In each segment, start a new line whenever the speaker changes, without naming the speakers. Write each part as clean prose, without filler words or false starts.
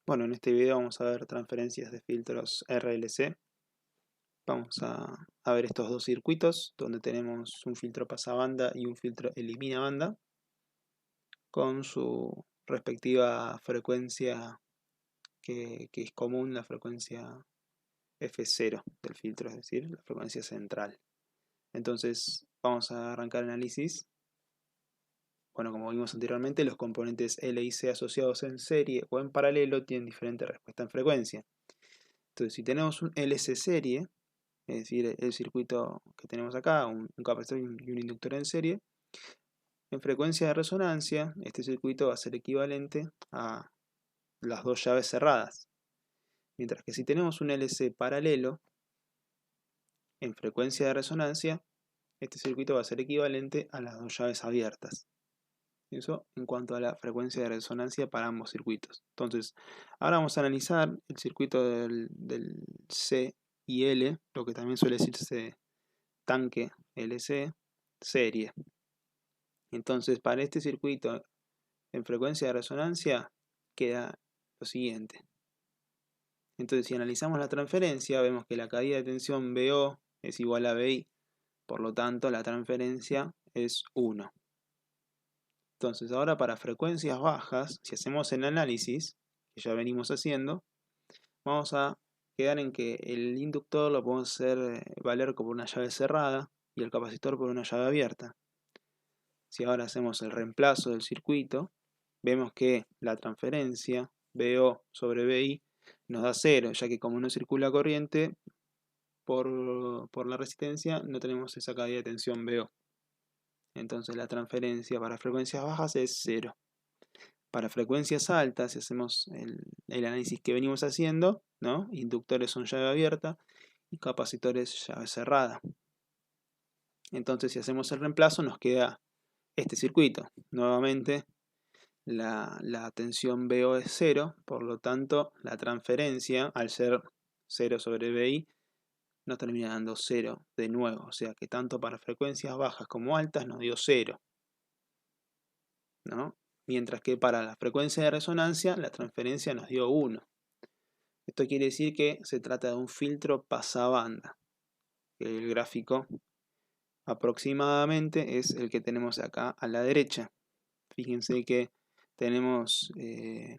Bueno, en este video vamos a ver transferencias de filtros RLC. Vamos a ver estos dos circuitos donde tenemos un filtro pasabanda y un filtro elimina banda con su respectiva frecuencia que es común, la frecuencia F0 del filtro, es decir, la frecuencia central. Entonces vamos a arrancar el análisis. Bueno, como vimos anteriormente, los componentes L y C asociados en serie o en paralelo tienen diferente respuesta en frecuencia. Entonces, si tenemos un LC serie, es decir, el circuito que tenemos acá, un capacitor y un inductor en serie, en frecuencia de resonancia, este circuito va a ser equivalente a las dos llaves cerradas. Mientras que si tenemos un LC paralelo, en frecuencia de resonancia, este circuito va a ser equivalente a las dos llaves abiertas. Eso en cuanto a la frecuencia de resonancia para ambos circuitos. Entonces, ahora vamos a analizar el circuito del C y L, lo que también suele decirse tanque LC, serie. Entonces, para este circuito en frecuencia de resonancia queda lo siguiente. Entonces, si analizamos la transferencia, vemos que la caída de tensión BO es igual a BI, por lo tanto, la transferencia es 1. Entonces, ahora para frecuencias bajas, si hacemos el análisis, que ya venimos haciendo, vamos a quedar en que el inductor lo podemos hacer valer como una llave cerrada y el capacitor por una llave abierta. Si ahora hacemos el reemplazo del circuito, vemos que la transferencia BO sobre BI nos da 0, ya que como no circula corriente por la resistencia, no tenemos esa caída de tensión BO. Entonces la transferencia para frecuencias bajas es 0. Para frecuencias altas, si hacemos el análisis que venimos haciendo, ¿no? Inductores son llave abierta y capacitores llave cerrada. Entonces si hacemos el reemplazo nos queda este circuito. Nuevamente la tensión BO es 0, por lo tanto la transferencia, al ser 0 sobre BI, nos termina dando 0 de nuevo. O sea que tanto para frecuencias bajas como altas nos dio 0, ¿no? Mientras que para la frecuencia de resonancia la transferencia nos dio 1. Esto quiere decir que se trata de un filtro pasabanda. El gráfico aproximadamente es el que tenemos acá a la derecha. Fíjense que tenemos en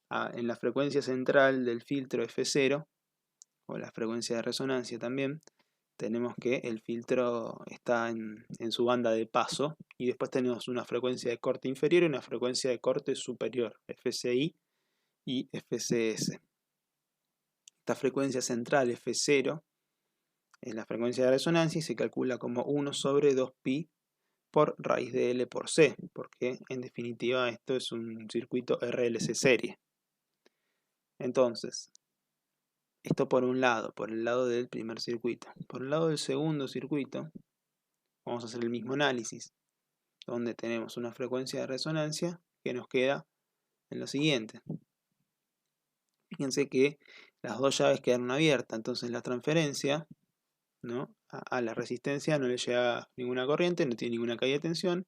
la frecuencia central del filtro F0, o la frecuencia de resonancia también, tenemos que el filtro está en su banda de paso, y después tenemos una frecuencia de corte inferior y una frecuencia de corte superior, FCI y FCS. Esta frecuencia central F0 es la frecuencia de resonancia y se calcula como 1 sobre 2pi por raíz de L por C, porque en definitiva esto es un circuito RLC serie. Entonces, esto por un lado, por el lado del primer circuito. Por el lado del segundo circuito, vamos a hacer el mismo análisis, donde tenemos una frecuencia de resonancia que nos queda en lo siguiente. Fíjense que las dos llaves quedaron abiertas, entonces la transferencia, ¿no?, a la resistencia no le llega ninguna corriente, no tiene ninguna caída de tensión,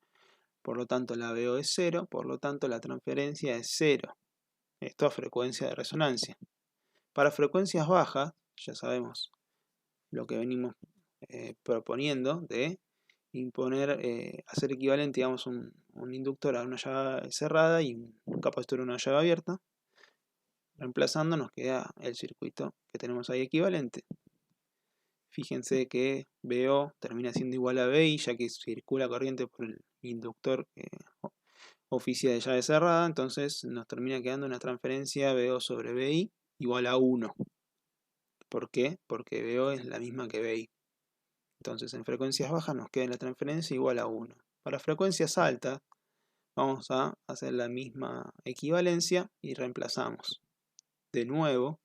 por lo tanto la BO es 0, por lo tanto la transferencia es 0. Esto a frecuencia de resonancia. Para frecuencias bajas, ya sabemos lo que venimos proponiendo de imponer, hacer equivalente, digamos, un inductor a una llave cerrada y un capacitor a una llave abierta. Reemplazando nos queda el circuito que tenemos ahí equivalente. Fíjense que BO termina siendo igual a BI, ya que circula corriente por el inductor que oficia de llave cerrada, entonces nos termina quedando una transferencia BO sobre BI igual a 1. ¿Por qué? Porque BO es la misma que BI. Entonces en frecuencias bajas nos queda la transferencia igual a 1. Para frecuencias altas vamos a hacer la misma equivalencia y reemplazamos. De nuevo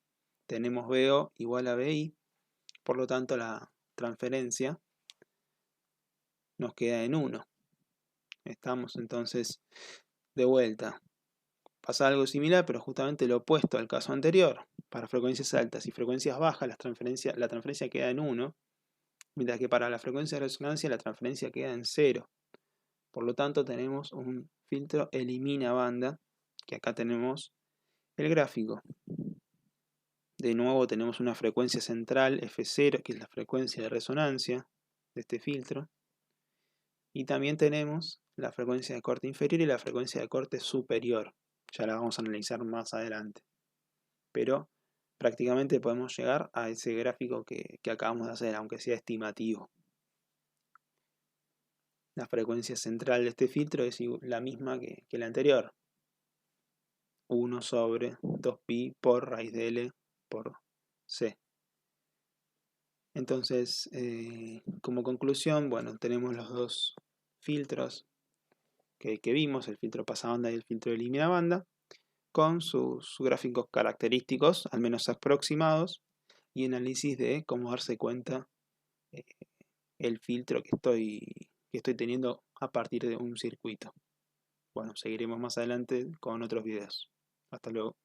tenemos BO igual a BI, por lo tanto la transferencia nos queda en 1. Estamos entonces de vuelta. Pasa algo similar, pero justamente lo opuesto al caso anterior. Para frecuencias altas y frecuencias bajas la transferencia queda en 1, mientras que para la frecuencia de resonancia la transferencia queda en 0. Por lo tanto tenemos un filtro elimina banda, que acá tenemos el gráfico. De nuevo tenemos una frecuencia central F0, que es la frecuencia de resonancia de este filtro. Y también tenemos la frecuencia de corte inferior y la frecuencia de corte superior. Ya la vamos a analizar más adelante. Pero prácticamente podemos llegar a ese gráfico que acabamos de hacer, aunque sea estimativo. La frecuencia central de este filtro es la misma que la anterior. 1 sobre 2pi por raíz de L por C. Entonces, como conclusión, bueno, tenemos los dos filtros que vimos, el filtro pasabanda y el filtro eliminabanda, con sus gráficos característicos, al menos aproximados, y análisis de cómo darse cuenta el filtro que estoy teniendo a partir de un circuito. Bueno, seguiremos más adelante con otros videos. Hasta luego.